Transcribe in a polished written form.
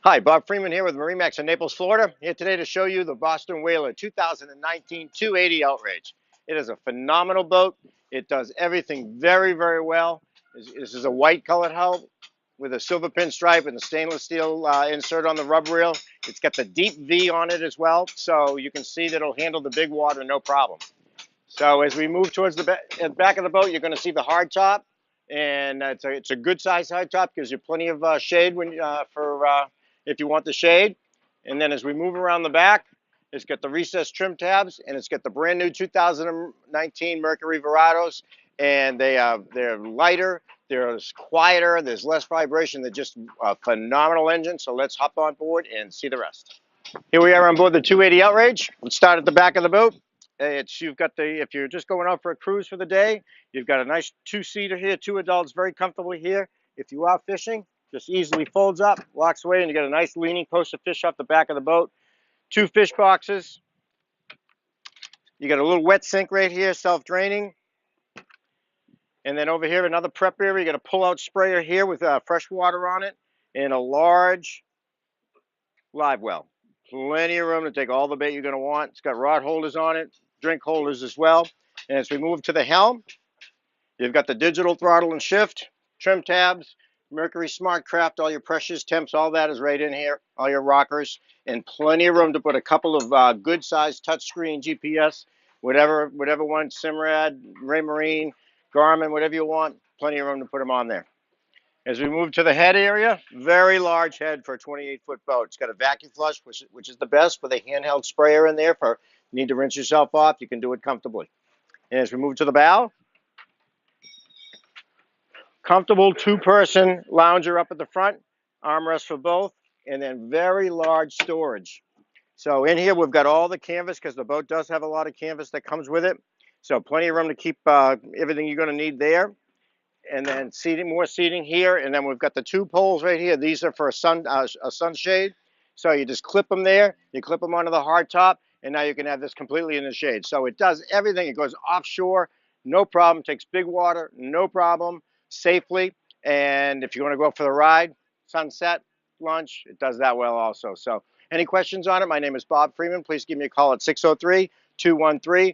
Hi, Bob Freeman here with MarineMax in Naples, Florida. Here today to show you the Boston Whaler 2019 280 Outrage. It is a phenomenal boat. It does everything very, very well. This is a white colored hull with a silver pinstripe and a stainless steel insert on the rub reel. It's got the deep V on it as well, so you can see that it'll handle the big water no problem. So as we move towards the back of the boat, you're going to see the hard top, and it's a good size hard top. Gives you plenty of shade for if you want the shade. And then as we move around the back, it's got the recessed trim tabs, and it's got the brand new 2019 Mercury Verados, and they're lighter, they're quieter, there's less vibration. They're just a phenomenal engine. So let's hop on board and see the rest. Here we are on board the 280 Outrage. Let's start at the back of the boat. You've got if you're just going out for a cruise for the day, you've got a nice two-seater here, two adults very comfortably here. If you are fishing, just easily folds up, locks away, and you got a nice leaning post to fish off the back of the boat. Two fish boxes. You got a little wet sink right here, self-draining. And then over here, another prep area. You got a pull-out sprayer here with fresh water on it, and a large live well. Plenty of room to take all the bait you're going to want. It's got rod holders on it, drink holders as well. And as we move to the helm, you've got the digital throttle and shift, trim tabs, Mercury Smart Craft, all your pressures, temps, all that is right in here, all your rockers, and plenty of room to put a couple of good-sized touchscreen GPS, whatever one, Simrad, Raymarine, Garmin, whatever you want, plenty of room to put them on there. As we move to the head area, very large head for a 28-foot boat. It's got a vacuum flush, which is the best, with a handheld sprayer in there for you need to rinse yourself off. You can do it comfortably. And as we move to the bow, comfortable two-person lounger up at the front, armrest for both, and then very large storage. So in here, we've got all the canvas because the boat does have a lot of canvas that comes with it. So plenty of room to keep everything you're going to need there. And then more seating here, and then we've got the two poles right here. These are for a sunshade. So you just clip them there, you clip them onto the hard top, and now you can have this completely in the shade. So it does everything. It goes offshore, no problem. Takes big water, no problem, safely. And if you want to go for the ride, sunset, lunch, it does that well also. So any questions on it? My name is Bob Freeman. Please give me a call at 603-213-1194.